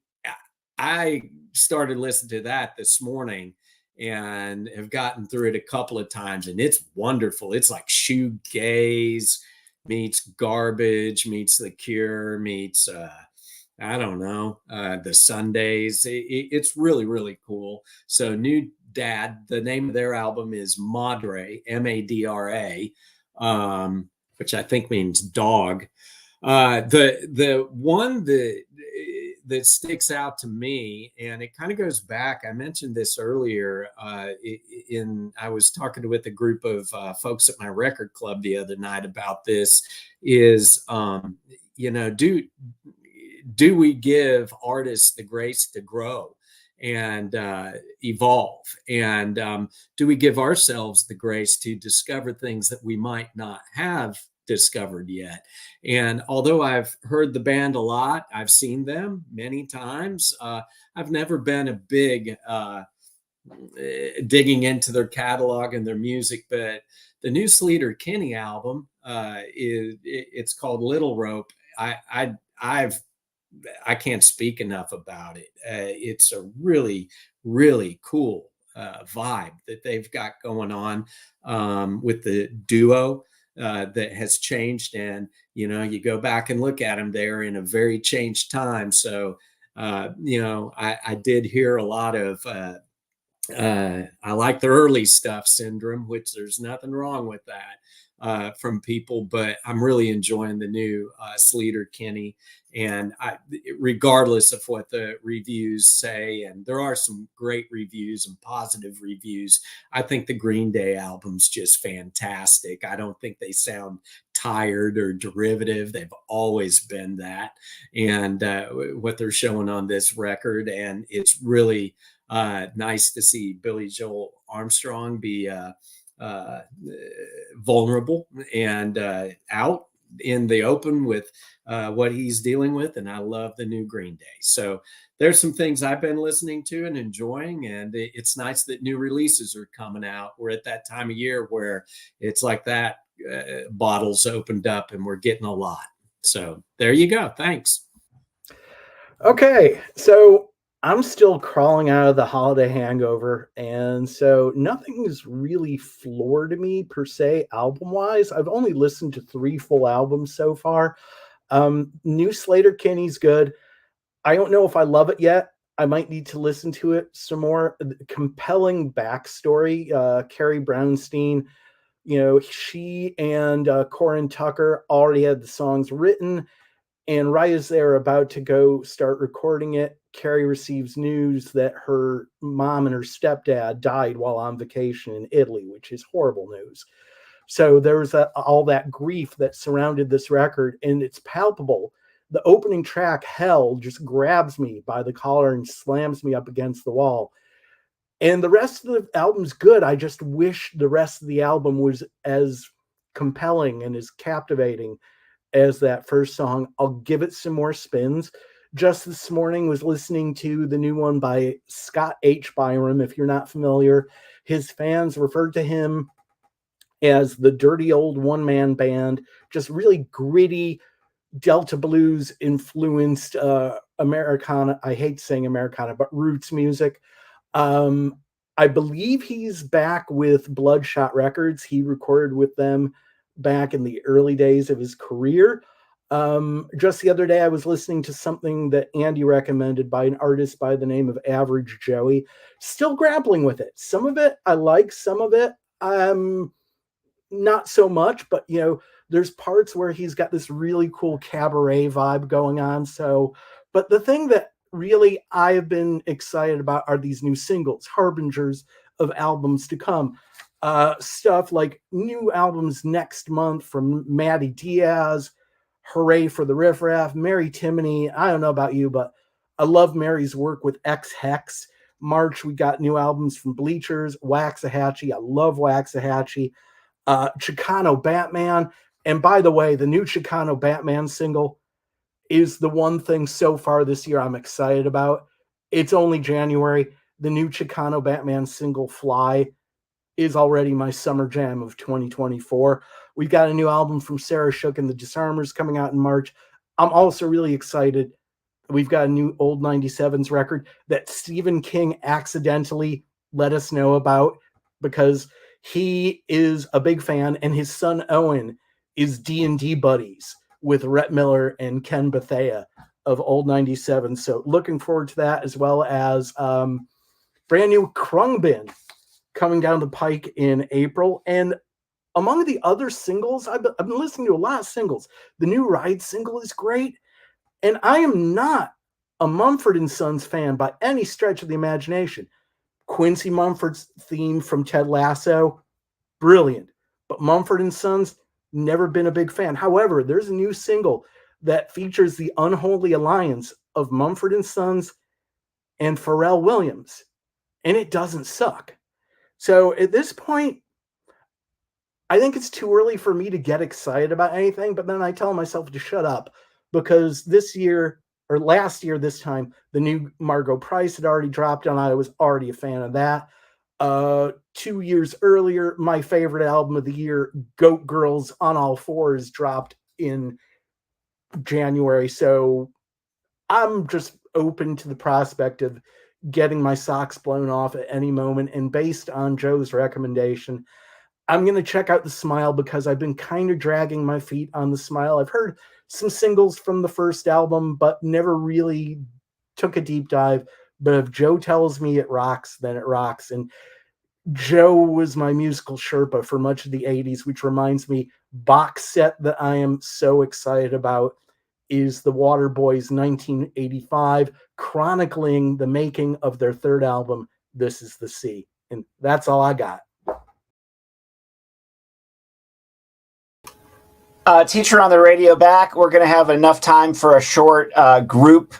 I started listening to that this morning and have gotten through it a couple of times, and it's wonderful. It's like shoegaze meets Garbage meets The Cure meets I don't know, the Sundays. It's really, really cool. So New Dad, the name of their album is Madre, Madra, which I think means dog. The one that sticks out to me, and it kind of goes back, I mentioned this earlier, I was talking with a group of folks at my record club the other night about this, is, do we give artists the grace to grow and evolve? And do we give ourselves the grace to discover things that we might not have discovered yet? And although I've heard the band a lot, I've seen them many times, I've never been a big digging into their catalog and their music. But the new Sleater Kinney album, it's called Little Rope. I can't speak enough about it. It's a really, really cool vibe that they've got going on with the duo that has changed. And, you go back and look at them, they're in a very changed time. So, I did hear a lot of, I like the early stuff, Syndrome, which there's nothing wrong with that. from people, but I'm really enjoying the new Sleater Kinney. And regardless of what the reviews say, and there are some great reviews and positive reviews, I think the Green Day album's just fantastic. I don't think they sound tired or derivative. They've always been that. And what they're showing on this record, and it's really nice to see Billy Joel Armstrong be vulnerable and out in the open with what he's dealing with. And I love the new Green Day. So there's some things I've been listening to and enjoying, and it's nice that new releases are coming out. We're at that time of year where it's like that bottles opened up and we're getting a lot. So there you go. Thanks. Okay, so I'm still crawling out of the holiday hangover, and so nothing is really floored me per se album-wise. I've only listened to 3 full albums so far. New Sleater Kinney's good. I don't know if I love it yet. I might need to listen to it some more. Compelling backstory. Carrie Brownstein, she and Corin Tucker already had the songs written. And right as they're about to go start recording it, Carrie receives news that her mom and her stepdad died while on vacation in Italy, which is horrible news. So there's all that grief that surrounded this record, and it's palpable. The opening track, Hell, just grabs me by the collar and slams me up against the wall. And the rest of the album's good. I just wish the rest of the album was as compelling and as captivating as that first song. I'll give it some more spins. Just this morning was listening to the new one by Scott H. Byram. If you're not familiar, his fans referred to him as the dirty old one-man band, just really gritty Delta blues influenced Americana. I hate saying Americana, but roots music. I believe he's back with Bloodshot Records. He recorded with them back in the early days of his career. Just the other day, I was listening to something that Andy recommended by an artist by the name of Average Joey. Still grappling with it. Some of it I like, some of it not so much, but there's parts where he's got this really cool cabaret vibe going on. So, but the thing that really I've been excited about are these new singles, harbingers of albums to come. Stuff like new albums next month from Maddie Diaz, Hooray for the Riff Raff, Mary Timony. I don't know about you, but I love Mary's work with X Hex. March, we got new albums from Bleachers, Waxahachie. I love Waxahachie. Chicano Batman. And by the way, the new Chicano Batman single is the one thing so far this year I'm excited about. It's only January. The new Chicano Batman single, Fly, is already my summer jam of 2024. We've got a new album from Sarah Shook and the Disarmers coming out in March. I'm also really excited. We've got a new Old 97s record that Stephen King accidentally let us know about because he is a big fan, and his son Owen is D&D buddies with Rhett Miller and Ken Bethea of Old 97. So looking forward to that, as well as brand new Krungbin coming down the pike in April. And among the other singles, I've been listening to a lot of singles. The new Ride single is great. And I am not a Mumford & Sons fan by any stretch of the imagination. Quincy Mumford's theme from Ted Lasso, brilliant. But Mumford & Sons, never been a big fan. However, there's a new single that features the unholy alliance of Mumford & Sons and Pharrell Williams, and it doesn't suck. So at this point, I think it's too early for me to get excited about anything, but then I tell myself to shut up because this year, or last year this time, the new Margot Price had already dropped, and I was already a fan of that. 2 years earlier, my favorite album of the year, Goat Girls on All Fours, dropped in January. So I'm just open to the prospect of getting my socks blown off at any moment. And based on Joe's recommendation, I'm going to check out The Smile because I've been kind of dragging my feet on The Smile. I've heard some singles from the first album, but never really took a deep dive. But if Joe tells me it rocks, then it rocks. And Joe was my musical Sherpa for much of the 80s, which reminds me, box set that I am so excited about is the Waterboys 1985, chronicling the making of their third album, This Is the Sea. And that's all I got. Teacher on the radio back. We're going to have enough time for a short group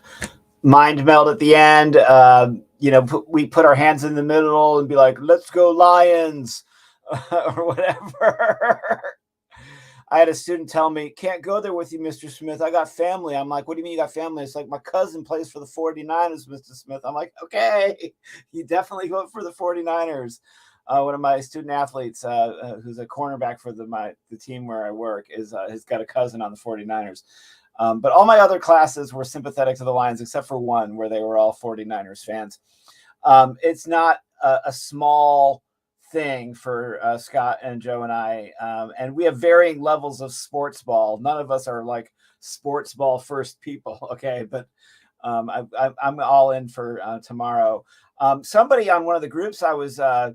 mind meld at the end. We put our hands in the middle and be like, let's go Lions or whatever. I had a student tell me, can't go there with you, Mr. Smith. I got family. I'm like, what do you mean you got family? It's like, my cousin plays for the 49ers, Mr. Smith. I'm like, okay, you definitely go for the 49ers. One of my student athletes, who's a cornerback for the team where I work, has got a cousin on the 49ers. But all my other classes were sympathetic to the Lions, except for one where they were all 49ers fans. It's not a small thing for Scott and Joe and I. And we have varying levels of sports ball. None of us are like sports ball first people. Okay. But I'm all in for tomorrow. Somebody on one of the groups I was, I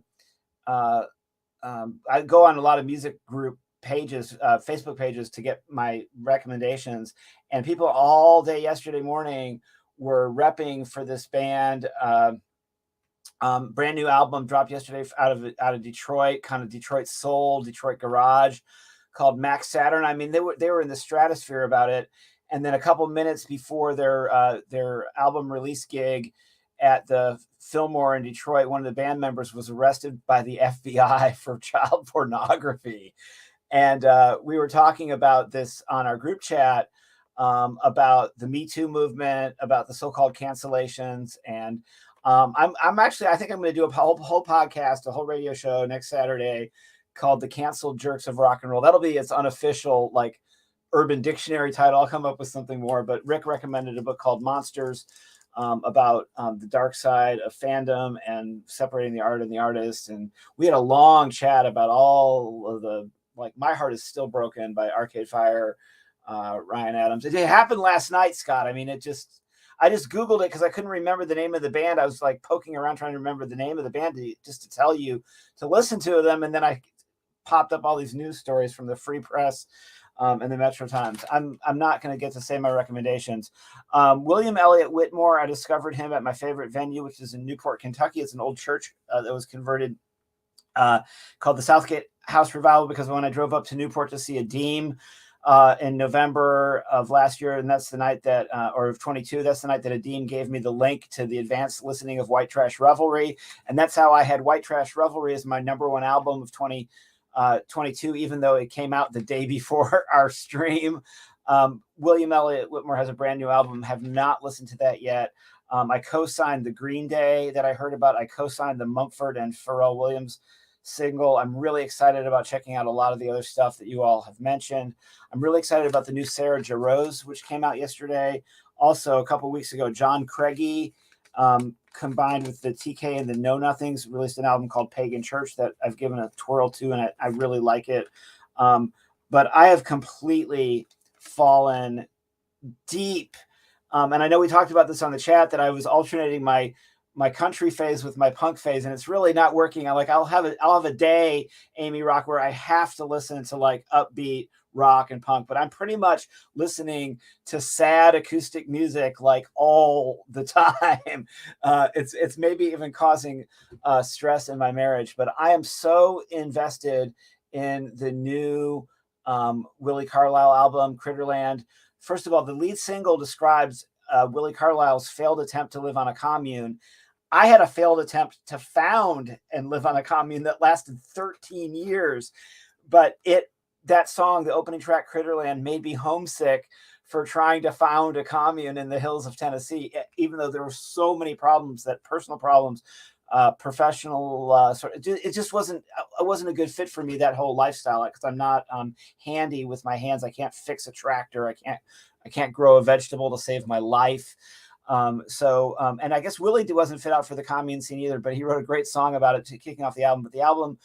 go on a lot of music group pages, Facebook pages, to get my recommendations, and people all day yesterday morning were repping for this band. Brand new album dropped yesterday out of Detroit, kind of Detroit soul, Detroit garage, called Max Saturn. I mean, they were in the stratosphere about it. And then a couple minutes before their album release gig at the Fillmore in Detroit, one of the band members was arrested by the FBI for child pornography. And we were talking about this on our group chat, about the Me Too movement, about the so-called cancellations. And I think I'm going to do a whole podcast, a whole radio show next Saturday called The Canceled Jerks of Rock and Roll. That'll be its unofficial, like, Urban Dictionary title. I'll come up with something more, but Rick recommended a book called Monsters, about the dark side of fandom and separating the art and the artist. And we had a long chat about all of the, like, My Heart Is Still Broken by Arcade Fire, Ryan Adams. It happened last night, Scott. I mean, I just Googled it because I couldn't remember the name of the band. I was like poking around trying to remember the name of the band just to tell you to listen to them. And then I popped up all these news stories from the Free Press and the Metro Times. I'm not going to get to say my recommendations. William Elliott Whitmore, I discovered him at my favorite venue, which is in Newport, Kentucky. It's an old church that was converted, called the Southgate House Revival, because when I drove up to Newport to see Adeem in November of last year, and that's the night that, or of 22, that's the night that Adeem gave me the link to the advanced listening of White Trash Revelry. And that's how I had White Trash Revelry as my number one album of 2022, even though it came out the day before our stream. William Elliott Whitmore has a brand new album. Have not listened to that yet. I co-signed the Green Day that I heard about. I co-signed the Mumford and Pharrell Williams single. I'm really excited about checking out a lot of the other stuff that you all have mentioned. I'm really excited about the new Sarah Jarosz, which came out yesterday. Also, a couple weeks ago, John Craigie, combined with the TK and the Know Nothings, released an album called Pagan Church that I've given a twirl to, and I really like it. But I have completely fallen deep. And I know we talked about this on the chat, that I was alternating my country phase with my punk phase, and it's really not working. I'll have a day, Amy Rock, where I have to listen to like upbeat rock and punk, but I'm pretty much listening to sad acoustic music like all the time. It's maybe even causing stress in my marriage, but I am so invested in the new Willie Carlisle album, Critterland. First of all, the lead single describes Willie Carlisle's failed attempt to live on a commune. I had a failed attempt to found and live on a commune that lasted 13 years, but that song, the opening track, Critterland, made me homesick for trying to found a commune in the hills of Tennessee, even though there were so many problems, personal problems, professional, it just wasn't a good fit for me, that whole lifestyle, because I'm not handy with my hands. I can't fix a tractor. I can't grow a vegetable to save my life. And I guess Willie wasn't fit out for the commune scene either, but he wrote a great song about it kicking off the album. But the album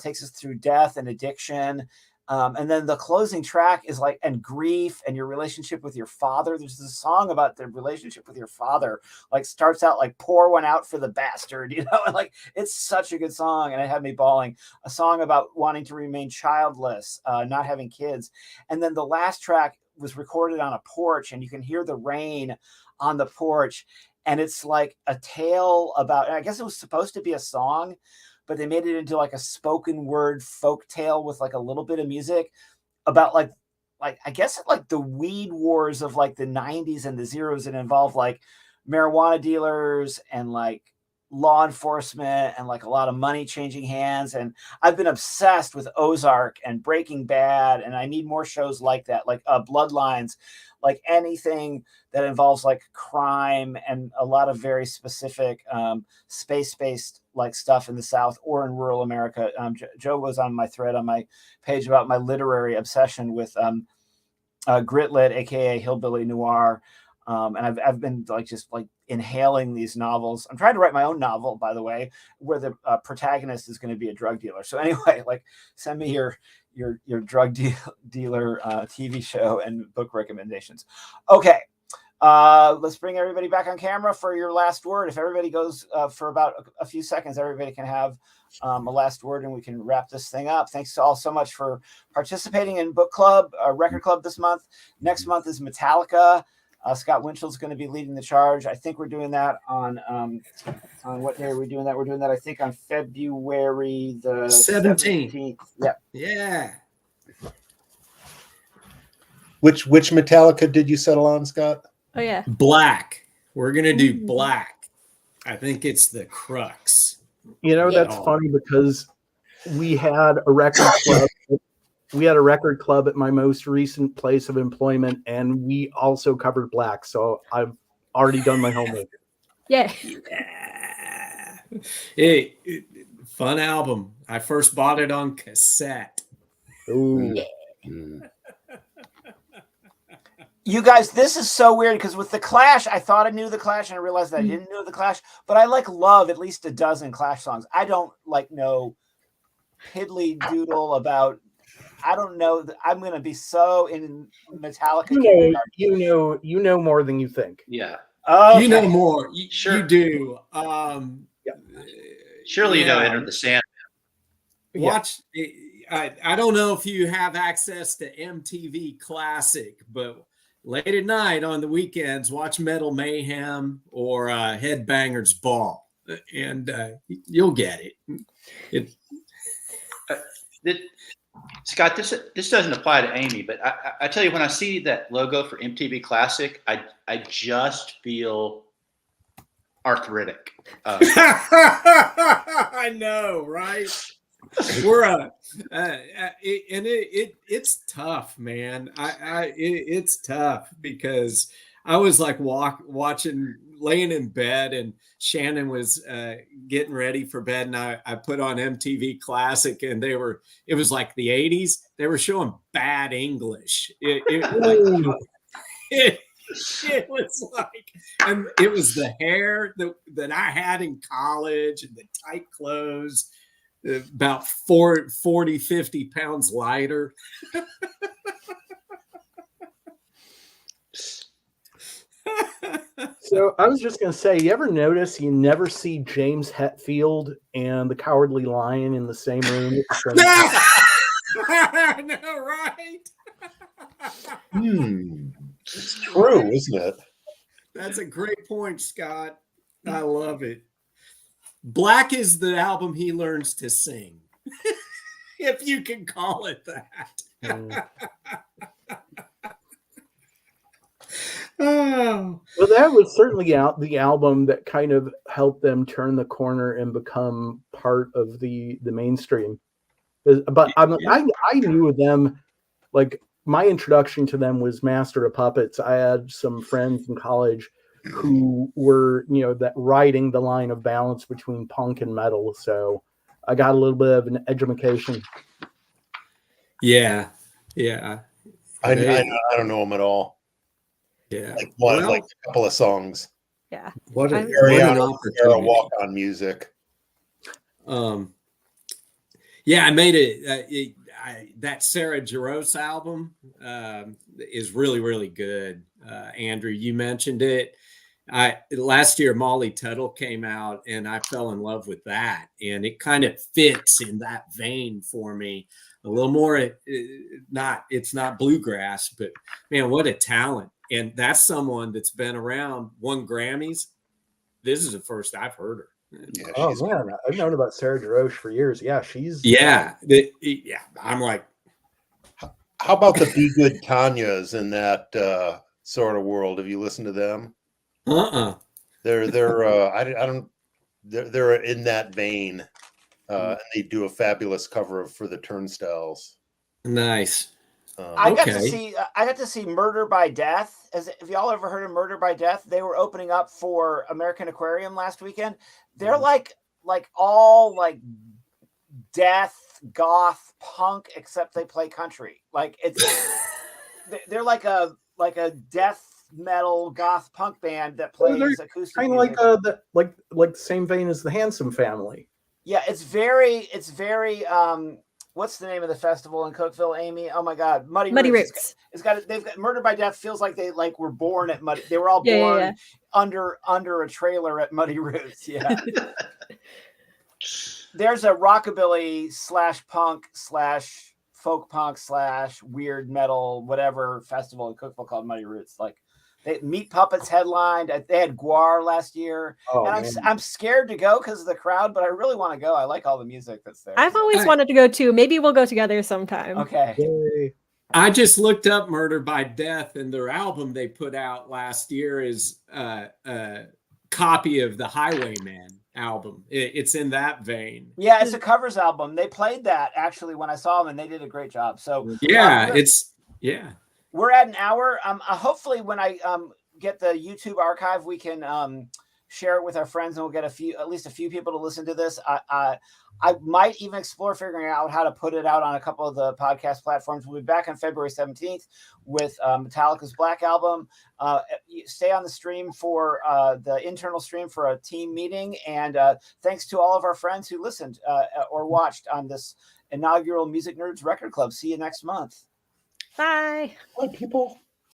takes us through death and addiction. And then the closing track is like, and grief and your relationship with your father. There's this song about the relationship with your father, like starts out like pour one out for the bastard, you know, and like it's such a good song. And it had me bawling. A song about wanting to remain childless, not having kids. And then the last track was recorded on a porch, and you can hear the rain on the porch. And it's like a tale about, I guess it was supposed to be a song, but they made it into like a spoken word folk tale with like a little bit of music about like I guess like the weed wars of like the 90s and the zeros that involved like marijuana dealers and like law enforcement and like a lot of money changing hands. And I've been obsessed with Ozark and Breaking Bad, and I need more shows like that, like Bloodlines, like anything that involves like crime and a lot of very specific space-based like stuff in the South or in rural America. Joe was on my thread on my page about my literary obsession with Gritlit, aka Hillbilly Noir. And I've been like just like inhaling these novels. I'm trying to write my own novel, by the way, where the protagonist is going to be a drug dealer. So anyway, like send me your drug dealer TV show and book recommendations. Okay. Let's bring everybody back on camera for your last word. If everybody goes for about a few seconds, everybody can have a last word and we can wrap this thing up. Thanks to all so much for participating in book club, record club this month. Next month is Metallica. Scott Winchell's going to be leading the charge. I think we're doing that on what day are we doing that? We're doing that, I think, on February the 17th. Yeah. Yeah. Which Metallica did you settle on, Scott? Oh yeah. Black. We're going to do Black. I think it's the crux. You know, that's funny because we had a record club. We had a record club at my most recent place of employment, and we also covered Black. So I've already done my homework. Yeah. Yeah. Hey, fun album. I first bought it on cassette. Ooh. You guys, this is so weird because with the Clash, I thought I knew the Clash and I realized that I didn't know the Clash, but I like love at least a dozen Clash songs. I don't like know piddly doodle about. I don't know. I'm going to be so in Metallica. You know more than you think. Yeah. Okay. You know more. Sure. You do. Surely you know Yeah. Enter the Sand. Watch. I don't know if you have access to MTV Classic, but late at night on the weekends, watch Metal Mayhem or Headbangers Ball, and you'll get it. Scott, this doesn't apply to Amy, but I tell you, when I see that logo for MTV Classic, I just feel arthritic. I know, right? We're it's tough, man. It's tough because I was like watching, laying in bed, and Shannon was getting ready for bed, and I put on MTV Classic, and it was like the 80s. They were showing bad English. It was like, and it was the hair that I had in college and the tight clothes, about 40, 50 pounds lighter. So I was just going to say, you ever notice you never see James Hetfield and the Cowardly Lion in the same room? I know, right? It's true, isn't it? That's a great point, Scott. I love it. Black is the album he learns to sing, if you can call it that. Oh. Well, that was certainly the album that kind of helped them turn the corner and become part of the mainstream. But I knew them, like my introduction to them was Master of Puppets. I had some friends in college who were, that riding the line of balance between punk and metal. So I got a little bit of an education. Yeah. I don't know them at all. Yeah. Like a couple of songs. Yeah. What an Era opportunity. walk-on music. Yeah, I made it. that Sarah Jarosz album is really, really good. Andrew, you mentioned it. Last year Molly Tuttle came out, and I fell in love with that, and it kind of fits in that vein for me a little more. It's not bluegrass, but man, what a talent. And that's someone that's been around, won Grammys. This is the first I've heard her. Yeah, Oh she's man, I've known about Sarah Jarosz for years. Yeah, she's yeah. I'm like, How about the Be Good Tanyas in that sort of world? Have you listened to them? They're in that vein, and they do a fabulous cover of For the Turnstiles. nice. I got Okay. to see Murder by Death. Have y'all ever heard of Murder by Death? They were opening up for American Aquarium last weekend. They're like all like death goth punk, except they play country. Like they're like a death metal goth punk band that plays acoustic kind of music. like the same vein as the Handsome Family. Yeah, it's very what's the name of the festival in Cookeville, Amy? Oh my God, Muddy Roots. They've got Murder by Death. Feels like they were born at Muddy. They were all born under a trailer at Muddy Roots. Yeah. There's a rockabilly / punk / folk punk / weird metal whatever festival in Cookeville called Muddy Roots. Like Meat Puppets headlined. They had Guar last year. Oh, and I'm scared to go because of the crowd, but I really want to go. I like all the music that's there. I've always wanted to go too. Maybe we'll go together sometime. Okay. Yay. I just looked up Murder by Death, and their album they put out last year is a copy of the Highwayman album. It's in that vein. Yeah, it's a covers album. They played that actually when I saw them, and they did a great job. So Yeah, we're at an hour. Hopefully, when I get the YouTube archive, we can share it with our friends, and we'll get at least a few people to listen to this. I might even explore figuring out how to put it out on a couple of the podcast platforms. We'll be back on February 17th with Metallica's Black Album. Stay on the stream for the internal stream for a team meeting. And thanks to all of our friends who listened or watched on this inaugural Music Nerds Record Club. See you next month. Bye. Bye, people.